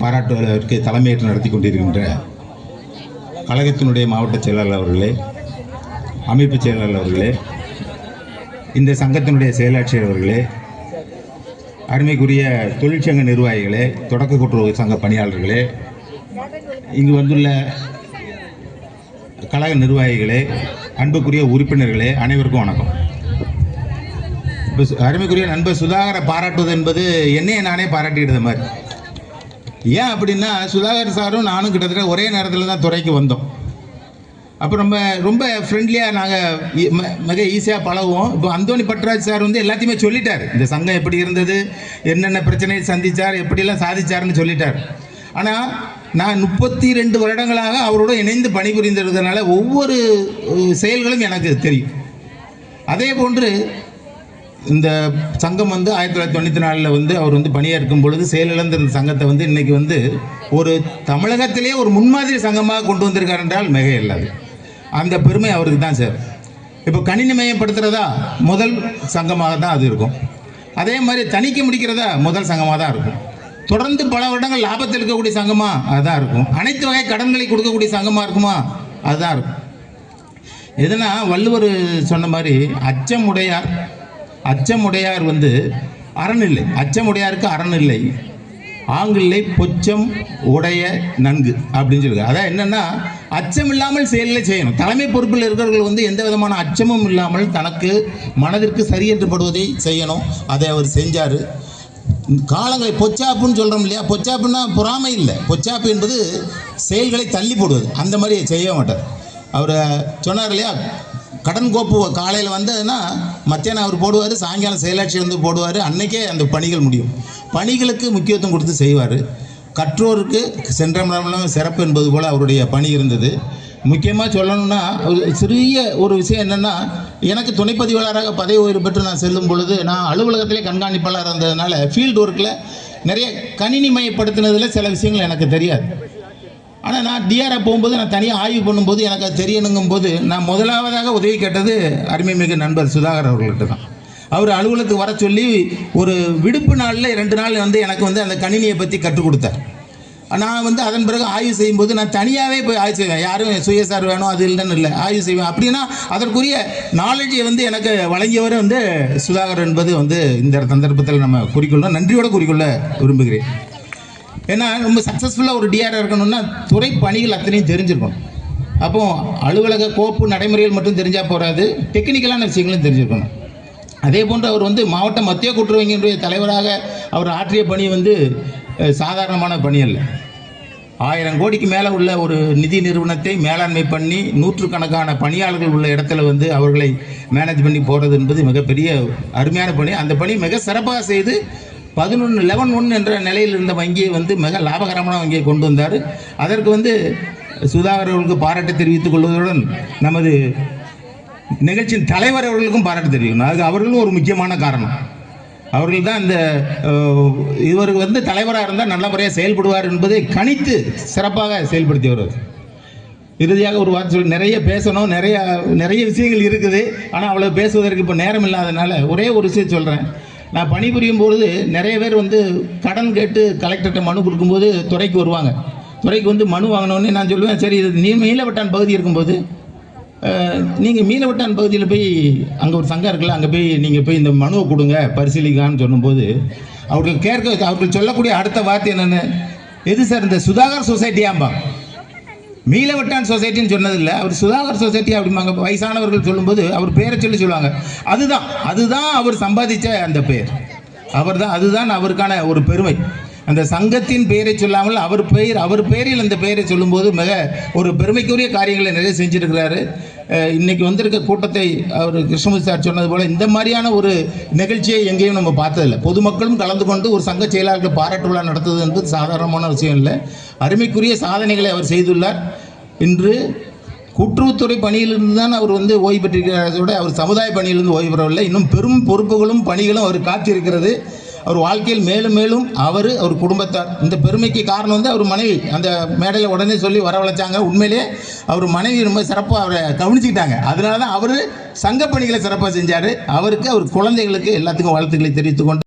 பாராட்டுவதற்கு தலைமையேற்று நடத்தி கொண்டிருக்கின்ற கழகத்தினுடைய மாவட்ட செயலாளர் அவர்களே, அமைப்பு செயலாளர் அவர்களே, இந்த சங்கத்தினுடைய செயலாட்சியர் அவர்களே, அருமைக்குரிய தொழிற்சங்க நிர்வாகிகளே, தொடக்க கூட்டுறவு சங்க பணியாளர்களே, இங்கு வந்துள்ள கழக நிர்வாகிகளே, அன்புக்குரிய உறுப்பினர்களே, அனைவருக்கும் வணக்கம். அருமைக்குரிய நண்பர் சுதாகரை பாராட்டுவது என்பது என்னையே நானே பாராட்டிக்கிட்ட மாதிரி. ஏன் அப்படின்னா, சுதாகர் சாரும் நானும் கிட்டத்தட்ட ஒரே நேரத்தில் தான் துறைக்கு வந்தோம். அப்போ ரொம்ப ஃப்ரெண்ட்லியாக நாங்கள் மிக ஈஸியாக பழகுவோம். இப்போ அந்தோணி பட்ராஜ் சார் வந்து எல்லாத்தையுமே சொல்லிட்டார். இந்த சங்கம் எப்படி இருந்தது, என்னென்ன பிரச்சனையை சந்தித்தார், எப்படிலாம் சாதிச்சார்னு சொல்லிட்டார். ஆனால் நான் 32 வருடங்களாக அவரோட இணைந்து பணிபுரிந்திருக்கிறதுனால ஒவ்வொரு செயல்களும் எனக்கு தெரியும். அதே போன்று இந்த சங்கம் வந்து 1994 வந்து அவர் வந்து பணியேற்கும் பொழுது செயலிழந்திருந்த சங்கத்தை வந்து இன்றைக்கி வந்து ஒரு தமிழகத்திலே ஒரு முன்மாதிரி சங்கமாக கொண்டு வந்திருக்கார் என்றால் மிக இல்லாது. அந்த பெருமை அவருக்கு தான் சார். இப்போ கணினி மையப்படுத்துகிறதா முதல் சங்கமாக தான் அது இருக்கும். அதே மாதிரி தணிக்கை முடிக்கிறதா முதல் சங்கமாக தான் இருக்கும். தொடர்ந்து பல வருடங்கள் லாபத்தில் இருக்கக்கூடிய சங்கமாக அதுதான் இருக்கும். அனைத்து வகை கடன்களை கொடுக்கக்கூடிய சங்கமாக இருக்குமா அதுதான் இருக்கும். எதுனா வள்ளுவர் சொன்ன மாதிரி அச்சமுடையார் வந்து அறநில்லை, அச்சமுடையாருக்கு அறநில்லை, ஆங்கில்லை பொச்சம் உடைய நன்கு அப்படின்னு சொல்லுங்க. அதான் என்னென்னா, அச்சம் இல்லாமல் செயலை செய்யணும். தலைமை பொறுப்பில் இருக்கிறவர்கள் வந்து எந்த விதமான அச்சமும் இல்லாமல் தனக்கு மனதிற்கு சரியென்றுபடுவதை செய்யணும். அதை அவர் செஞ்சார். காலங்களை பொச்சாப்புன்னு சொல்கிறோம் இல்லையா, பொச்சாப்புன்னா பொறாமை இல்லை, பொச்சாப்பு என்பது செயல்களை தள்ளி போடுவது. அந்த மாதிரி செய்ய மாட்டார். அவர் சொன்னார் இல்லையா, கடன் கோப்பு காலையில் வந்ததுன்னா மத்தியானம் அவர் போடுவார், சாயங்காலம் செயலாட்சி வந்து போடுவார். அன்றைக்கே அந்த பணிகள் முடியும். பணிகளுக்கு முக்கியத்துவம் கொடுத்து செய்வார். கற்றோருக்கு சென்றமிடம் சிறப்பு என்பது போல் அவருடைய பணி இருந்தது. முக்கியமாக சொல்லணும்னா, சிறிய ஒரு விஷயம் என்னென்னா, எனக்கு துணைப்பதிவாளராக பதவி உயர்வு பெற்று நான் செல்லும் பொழுது நான் அலுவலகத்திலே கண்காணிப்பாளராக இருந்ததுனால ஃபீல்டு ஒர்க்கில் நிறைய கணினி மையப்படுத்தினதில் சில விஷயங்கள் எனக்கு தெரியாது. ஆனால் நான் டிஆர்ஆர் போகும்போது நான் தனியாக ஆய்வு பண்ணும்போது எனக்கு அது தெரியணுங்கும் போது நான் முதலாவதாக உதவி கேட்டது அருமைமிகு நண்பர் சுதாகர் அவர்கள்ட்ட தான். அவர் அலுவலகத்துக்கு வர சொல்லி ஒரு விடுப்பு நாளில் 2 நாள் வந்து எனக்கு வந்து அந்த கணினியை பற்றி கற்றுக் கொடுத்தார். நான் வந்து அதன் பிறகு ஆய்வு செய்யும்போது நான் தனியாகவே போய் ஆய்வு செய்வேன். யாரும் சுயசார் வேணும் அது இல்லைன்னு இல்லை, ஆய்வு செய்வேன். அப்படின்னா அதற்குரிய நாலேஜை வந்து எனக்கு வழங்கியவர் வந்து சுதாகர் என்பது வந்து இந்த சந்தர்ப்பத்தில் நம்ம குறிக்கொள்ளணும், நன்றியோடு குறிக்கொள்ள விரும்புகிறேன். ஏன்னா ரொம்ப சக்ஸஸ்ஃபுல்லாக ஒரு டிஆர் இருக்கணும்னா துறை பணிகள் அத்தனையும் தெரிஞ்சிருக்கணும். அப்போது அலுவலக கோப்பு நடைமுறைகள் மட்டும் தெரிஞ்சால் போகாது, டெக்னிக்கலான விஷயங்களும் தெரிஞ்சிருக்கணும். அதே போன்று அவர் வந்து மாவட்ட மத்திய கூட்டுறவுங்கிற தலைவராக அவர் ஆற்றிய பணி வந்து சாதாரணமான பணி அல்ல. 1000 கோடிக்கு மேலே உள்ள ஒரு நிதி நிறுவனத்தை மேலாண்மை பண்ணி 100கணக்கான பணியாளர்கள் உள்ள இடத்துல வந்து அவர்களை மேனேஜ் பண்ணி போகிறது என்பது மிகப்பெரிய அருமையான பணி. அந்த பணி மிக சிறப்பாக செய்து 11 என்ற நிலையில் இருந்த வங்கியை வந்து மிக லாபகரமான வங்கியை கொண்டு வந்தார். அதற்கு வந்து சுதாகர் அவர்களுக்கு பாராட்டு தெரிவித்துக் கொள்வதுடன் நமது நிகழ்ச்சியின் தலைவர் அவர்களுக்கும் பாராட்டு தெரிவிக்கணும். அதுக்கு அவர்களும் ஒரு முக்கியமான காரணம். அவர்கள் தான் இந்த இவருக்கு வந்து தலைவராக இருந்தால் நல்ல முறையாக செயல்படுவார் என்பதை கணித்து சிறப்பாக செயல்படுத்தி வருவார். இறுதியாக ஒரு வார்த்தை சொல்லி, நிறைய பேசணும், நிறைய விஷயங்கள் இருக்குது. ஆனால் அவ்வளோ பேசுவதற்கு இப்போ நேரம் இல்லாதனால ஒரே ஒரு விஷயம் சொல்கிறேன். நான் பணிபுரியும் பொழுது நிறைய பேர் வந்து கடன் கேட்டு கலெக்டர்கிட்ட மனு கொடுக்கும்போது துறைக்கு வருவாங்க. துறைக்கு வந்து மனு வாங்கினோடனே நான் சொல்லுவேன், சரி இது மீனவட்டான் பகுதி இருக்கும்போது நீங்கள் மீனவட்டான் பகுதியில் போய் அங்கே ஒரு சங்கம் இருக்குல்ல, அங்கே போய் நீங்கள் போய் இந்த மனுவை கொடுங்க பரிசீலிக்கான்னு சொல்லும்போது அவர்கள் சொல்லக்கூடிய அடுத்த வார்த்தை என்னென்னு, எது சார் இந்த சுதாகர் சொசைட்டியாம்பா, மீளவட்டான் சொசைட்டின்னு சொன்னதில்லை, அவர் சுதாகர் சொசைட்டி அப்படிம்பாங்க. வயசானவர்கள் சொல்லும்போது அவர் பேரை சொல்லுவாங்க. அதுதான் அவர் சம்பாதிச்ச அந்த பெயர். அதுதான் அவருக்கான ஒரு பெருமை. அந்த சங்கத்தின் பெயரை சொல்லாமல் அவர் பெயரில் அந்த பெயரை சொல்லும்போது மிக ஒரு பெருமைக்குரிய காரியங்களை நிறைய செஞ்சுருக்கிறாரு. இன்றைக்கி வந்திருக்க கூட்டத்தை அவர் கிருஷ்ணமூர்த்தி சார் சொன்னது போல் இந்த மாதிரியான ஒரு நிகழ்ச்சியை எங்கேயும் நம்ம பார்த்ததில்லை. பொதுமக்களும் கலந்து கொண்டு ஒரு சங்க செயலாளர்கள் பாராட்டு விழா நடத்துவது என்பது சாதாரணமான விஷயம் இல்லை. அருமைக்குரிய சாதனைகளை அவர் செய்துள்ளார். இன்று கூட்டுறவுத்துறை பணியிலிருந்து தான் அவர் வந்து ஓய்வு பெற்றிருக்கிறதோட அவர் சமுதாய பணியிலிருந்து ஓய்வு பெறவில்லை. இன்னும் பெரும் பொறுப்புகளும் பணிகளும் அவர் காத்திருக்கிறது. அவர் வாழ்க்கையில் மேலும் மேலும் அவர் குடும்பத்தார் இந்த பெருமைக்கு காரணம் வந்து அவர் மனைவி அந்த மேடையில் உடனே சொல்லி வரவழைச்சாங்க. உண்மையிலேயே அவர் மனைவி ரொம்ப சிறப்பாக அவரை கவனிச்சுக்கிட்டாங்க. அதனால தான் அவர் சங்க பணிகளை சிறப்பாக செஞ்சார். அவருக்கு அவர் குழந்தைகளுக்கு எல்லாத்துக்கும் வாழ்த்துக்களை தெரிவித்துக்கொண்டு